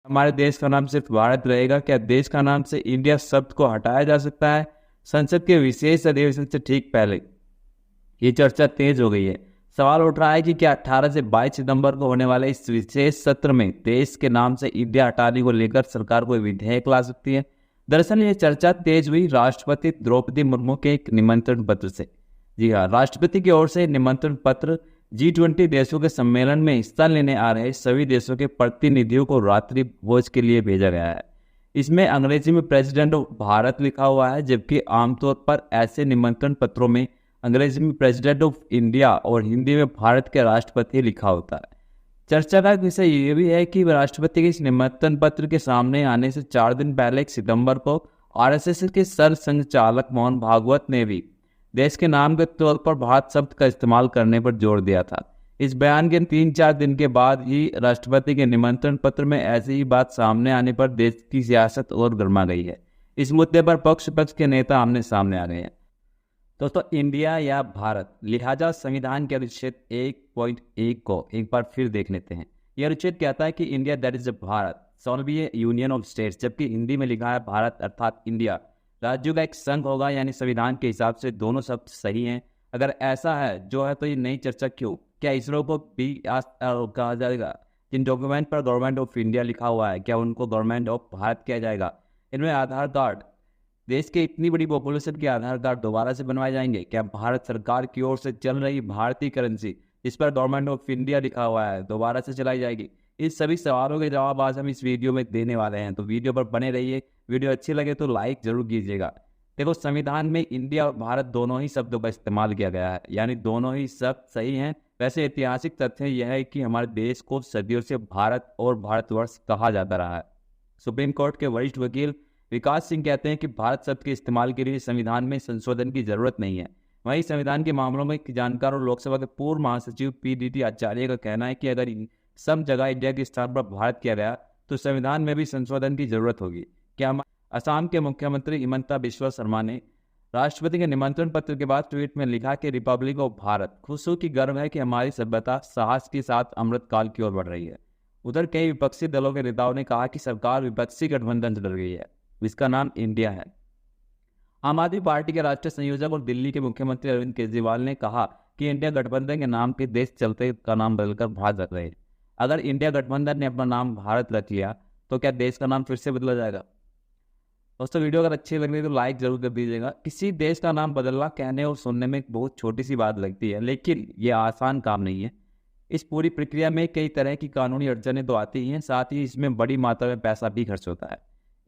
हमारे देश का नाम सिर्फ भारत रहेगा? क्या देश का नाम से इंडिया शब्द को हटाया जा सकता है? संसद के विशेष अधिवेशन से ठीक पहले ये चर्चा तेज हो गई है। सवाल उठ रहा है कि क्या 18 से 22 सितंबर को होने वाले इस विशेष सत्र में देश के नाम से इंडिया हटाने को लेकर सरकार कोई विधेयक ला सकती है। दरअसल ये चर्चा तेज हुई राष्ट्रपति द्रौपदी मुर्मू के एक निमंत्रण पत्र से। जी हाँ, राष्ट्रपति की ओर से निमंत्रण पत्र G20 देशों के सम्मेलन में हिस्सा लेने आ रहे सभी देशों के प्रतिनिधियों को रात्रि भोज के लिए भेजा गया है। इसमें अंग्रेजी में प्रेसिडेंट ऑफ भारत लिखा हुआ है, जबकि आमतौर पर ऐसे निमंत्रण पत्रों में अंग्रेजी में प्रेसिडेंट ऑफ इंडिया और हिंदी में भारत के राष्ट्रपति लिखा होता है। चर्चा का विषय ये भी है कि राष्ट्रपति के इस निमंत्रण पत्र के सामने आने से 4 दिन पहले 1 सितंबर को आरएसएस के सर संघचालक मोहन भागवत ने भी देश के नाम के तौर पर भारत शब्द का इस्तेमाल करने पर जोर दिया था। इस बयान के 3-4 दिन के बाद ही राष्ट्रपति के निमंत्रण पत्र में ऐसी ही बात सामने आने पर देश की सियासत और गर्मा गई है। इस मुद्दे पर पक्ष के नेता आमने सामने आ गए हैं। दोस्तों, इंडिया या भारत, लिहाजा संविधान के अनुच्छेद 1.1 को एक बार फिर देख लेते हैं। यह अनुच्छेद कहता है कि India that is Bharat shall B A union of states, जबकि हिंदी में लिखा है भारत अर्थात इंडिया राज्यों का एक संघ होगा। यानी संविधान के हिसाब से दोनों शब्द सही हैं। अगर ऐसा है जो है तो ये नई चर्चा क्यों? क्या इसरो को भी कहा जाएगा? जिन डॉक्यूमेंट पर गवर्नमेंट ऑफ इंडिया लिखा हुआ है, क्या उनको गवर्नमेंट ऑफ भारत किया जाएगा? इनमें आधार कार्ड, देश के इतनी बड़ी पॉपुलेशन के आधार कार्ड दोबारा से बनवाए जाएंगे? क्या भारत सरकार की ओर से चल रही भारतीय करेंसी जिस पर गवर्नमेंट ऑफ इंडिया लिखा हुआ है दोबारा से चलाई जाएगी? इस सभी सवालों के जवाब आज हम इस वीडियो में देने वाले हैं, तो वीडियो पर बने रहिए। वीडियो अच्छी लगे तो लाइक जरूर कीजिएगा। देखो, संविधान में इंडिया और भारत दोनों ही शब्दों का इस्तेमाल किया गया है, यानी दोनों ही शब्द सही हैं। वैसे ऐतिहासिक तथ्य यह है कि हमारे देश को सदियों से भारत और भारतवर्ष कहा जाता रहा है। सुप्रीम कोर्ट के वरिष्ठ वकील विकास सिंह कहते हैं कि भारत शब्द के इस्तेमाल के लिए संविधान में संशोधन की जरूरत नहीं है। वहीं संविधान के मामलों में जानकार और लोकसभा के पूर्व महासचिव PDT आचार्य का कहना है कि अगर सब जगह इंडिया के स्थान पर भारत किया गया तो संविधान में भी संशोधन की जरूरत होगी। क्या असम के मुख्यमंत्री हिमंता बिस्वा शर्मा ने राष्ट्रपति के निमंत्रण पत्र के बाद ट्वीट में लिखा कि रिपब्लिक ऑफ भारत खुशी की गर्व है कि हमारी सभ्यता साहस के साथ अमृत काल की ओर बढ़ रही है। उधर कई विपक्षी दलों के नेताओं ने कहा कि सरकार विपक्षी गठबंधन से डर गई है, इसका नाम इंडिया है। आम आदमी पार्टी के राष्ट्रीय संयोजक और दिल्ली के मुख्यमंत्री अरविंद केजरीवाल ने कहा कि इंडिया गठबंधन के नाम के देश चलते का नाम बदलकर भारत रख रहे हैं। अगर इंडिया गठबंधन ने अपना नाम भारत रख लिया तो क्या देश का नाम फिर से बदला जाएगा? दोस्तों, वीडियो अगर अच्छी लग रही है तो लाइक जरूर कर दीजिएगा। किसी देश का नाम बदलना कहने और सुनने में एक बहुत छोटी सी बात लगती है, लेकिन ये आसान काम नहीं है। इस पूरी प्रक्रिया में कई तरह की कानूनी अड़चनें तो आती ही हैं, साथ ही इसमें बड़ी मात्रा में पैसा भी खर्च होता है।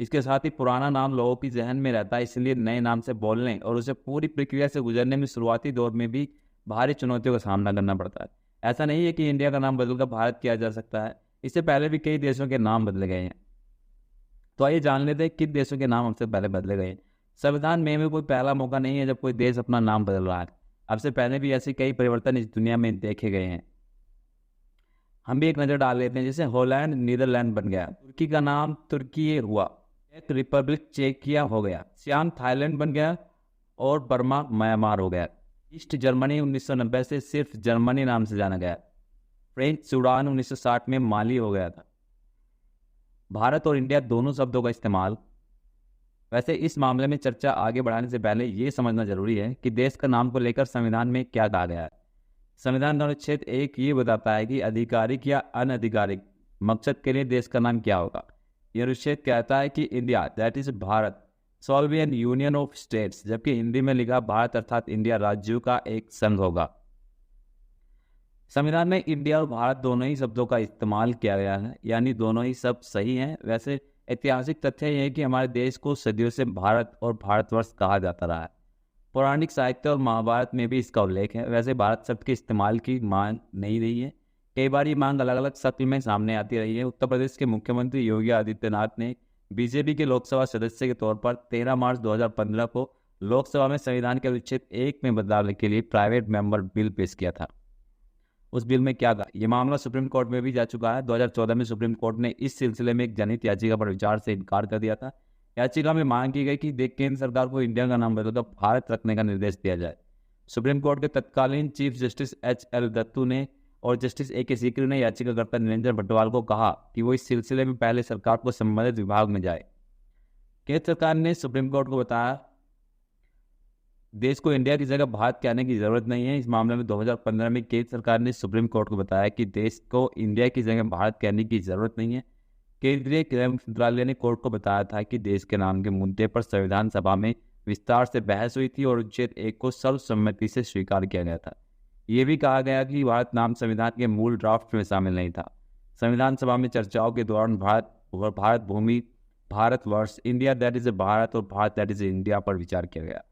इसके साथ ही पुराना नाम लोगों की जहन में रहता है, इसलिए नए नाम से बोलने और उसे पूरी प्रक्रिया से गुजरने में शुरुआती दौर में भी भारी चुनौतियों का सामना करना पड़ता है। ऐसा नहीं है कि इंडिया का नाम बदलकर भारत किया जा सकता है, इससे पहले भी कई देशों के नाम बदले गए हैं। तो आइए जान लेते हैं किन देशों के नाम हमसे पहले बदले गए हैं। संविधान में भी कोई पहला मौका नहीं है जब कोई देश अपना नाम बदल रहा है। अब से पहले भी ऐसे कई परिवर्तन इस दुनिया में देखे गए हैं। हम भी एक नज़र डाल लेते हैं। जैसे हॉलैंड नीदरलैंड बन गया, तुर्की का नाम तुर्की हुआ, चेक रिपब्लिक चेकिया हो गया, सियाम थाईलैंड बन गया और बर्मा म्यांमार हो गया। ईस्ट जर्मनी 1990 से सिर्फ जर्मनी नाम से जाना गया। फ्रेंच सूडान 1960 में माली हो गया था। भारत और इंडिया दोनों शब्दों का इस्तेमाल। वैसे इस मामले में चर्चा आगे बढ़ाने से पहले ये समझना जरूरी है कि देश का नाम को लेकर संविधान में क्या कहा गया है। संविधान का अनुच्छेद 1 ये बताता है कि आधिकारिक या अनधिकारिक मकसद के लिए देश का नाम क्या होगा। यह अनुच्छेद कहता है कि India that is Bharat shall be an union of states, जबकि हिंदी में लिखा भारत अर्थात इंडिया राज्यों का एक संघ होगा। संविधान में इंडिया और भारत दोनों ही शब्दों का इस्तेमाल किया गया है, यानी दोनों ही शब्द सही हैं। वैसे ऐतिहासिक तथ्य यह है कि हमारे देश को सदियों से भारत और भारतवर्ष कहा जाता रहा है। पौराणिक साहित्य और महाभारत में भी इसका उल्लेख है। वैसे भारत शब्द के इस्तेमाल की मांग नहीं रही है, कई बार ये मांग अलग अलग शक्ल में सामने आती रही है। उत्तर प्रदेश के मुख्यमंत्री योगी आदित्यनाथ ने बीजेपी के लोकसभा सदस्य के तौर पर 13 मार्च 2015 को लोकसभा में संविधान के अनुच्छेद 1 में बदलाव के लिए प्राइवेट मेंबर बिल पेश किया था। उस बिल में क्या कहा? यह मामला सुप्रीम कोर्ट में भी जा चुका है। 2014 में सुप्रीम कोर्ट ने इस सिलसिले में एक जनहित याचिका पर विचार से इनकार कर दिया था। याचिका में मांग की गई कि केंद्र सरकार को इंडिया का नाम बदलकर भारत रखने का निर्देश दिया जाए। सुप्रीम कोर्ट के तत्कालीन चीफ जस्टिस HL दत्तू ने और जस्टिस A.K. सीकरी ने याचिकाकर्ता निरंजन बटवाल को कहा कि वो इस सिलसिले में पहले सरकार को संबंधित विभाग में जाए। केंद्र सरकार ने सुप्रीम कोर्ट को बताया देश को इंडिया की जगह भारत के आने की जरूरत नहीं है। इस मामले में 2015 में केंद्र सरकार ने सुप्रीम कोर्ट को बताया कि देश को इंडिया की जगह भारत के आने की जरूरत नहीं है। केंद्रीय गृह मंत्रालय ने कोर्ट को बताया था कि देश के नाम के मुद्दे पर संविधान सभा में विस्तार से बहस हुई थी और अनुच्छेद 1 को सर्वसम्मति से स्वीकार किया गया था। ये भी कहा गया कि भारत नाम संविधान के मूल ड्राफ्ट में शामिल नहीं था। संविधान सभा में चर्चाओं के दौरान भारत भूमि, Bharatvarsh, India that is a Bharat और भारत दैट इज इंडिया पर विचार किया गया।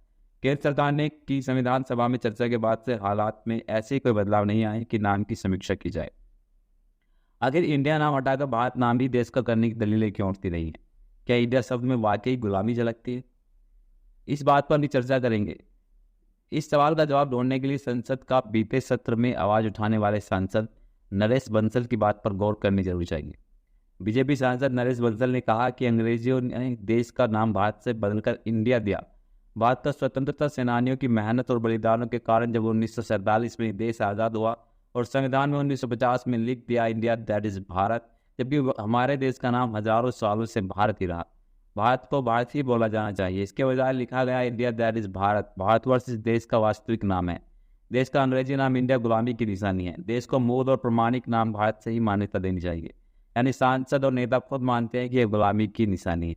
केंद्र सरकार ने की संविधान सभा में चर्चा के बाद से हालात में ऐसे कोई बदलाव नहीं आए कि नाम की समीक्षा की जाए। आखिर इंडिया नाम हटाकर भारत नाम ही देश का करने की दलीलें क्यों उठती रही हैं? क्या इंडिया शब्द में वाकई गुलामी झलकती है? इस बात पर भी चर्चा करेंगे। इस सवाल का जवाब ढूंढने के लिए संसद का बीते सत्र में आवाज उठाने वाले सांसद नरेश बंसल की बात पर गौर करनी जरूरी चाहिए। बीजेपी सांसद नरेश बंसल ने कहा कि अंग्रेजियों ने देश का नाम भारत से बदलकर इंडिया दिया। भारत का स्वतंत्रता सेनानियों की मेहनत और बलिदानों के कारण जब 1947 में देश आज़ाद हुआ और संविधान में 1950 में लिख दिया इंडिया दैट इज भारत, जबकि हमारे देश का नाम हजारों सालों से भारत ही रहा। भारत को भारत ही बोला जाना चाहिए। इसके बजाय लिखा गया India that is Bharat. Bharatvarsh इस देश का वास्तविक नाम है। देश का अंग्रेजी नाम इंडिया गुलामी की निशानी है। देश को मूल और प्रमाणिक नाम भारत से ही मान्यता देनी चाहिए। यानी सांसद और नेता खुद मानते हैं कि यह गुलामी की निशानी है।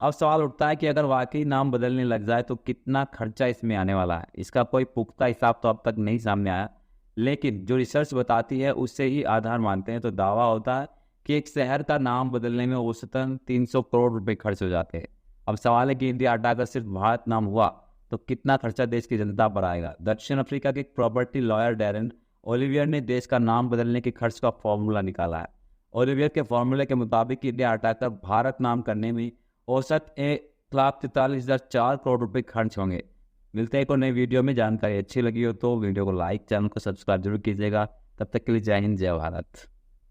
अब सवाल उठता है कि अगर वाकई नाम बदलने लग जाए तो कितना खर्चा इसमें आने वाला है। इसका कोई पुख्ता हिसाब तो अब तक नहीं सामने आया, लेकिन जो रिसर्च बताती है उससे ही आधार मानते हैं तो दावा होता है कि एक शहर का नाम बदलने में औसतन 300 करोड़ रुपए खर्च हो जाते हैं। अब सवाल है कि इंडिया हटाकर सिर्फ भारत नाम हुआ तो कितना खर्चा देश की जनता पर आएगा। दक्षिण अफ्रीका के एक प्रॉपर्टी लॉयर डैरेन ओलिवियर ने देश का नाम बदलने के खर्च का फॉर्मूला निकाला है। ओलिवियर के फॉर्मूले के मुताबिक इंडिया हटाकर भारत नाम करने में औसत 1,43,4 करोड़ रुपए खर्च होंगे। मिलते हैं एक और नई वीडियो में। जानकारी अच्छी लगी हो तो वीडियो को लाइक, चैनल को सब्सक्राइब जरूर कीजिएगा। तब तक के लिए जय हिंद, जय भारत।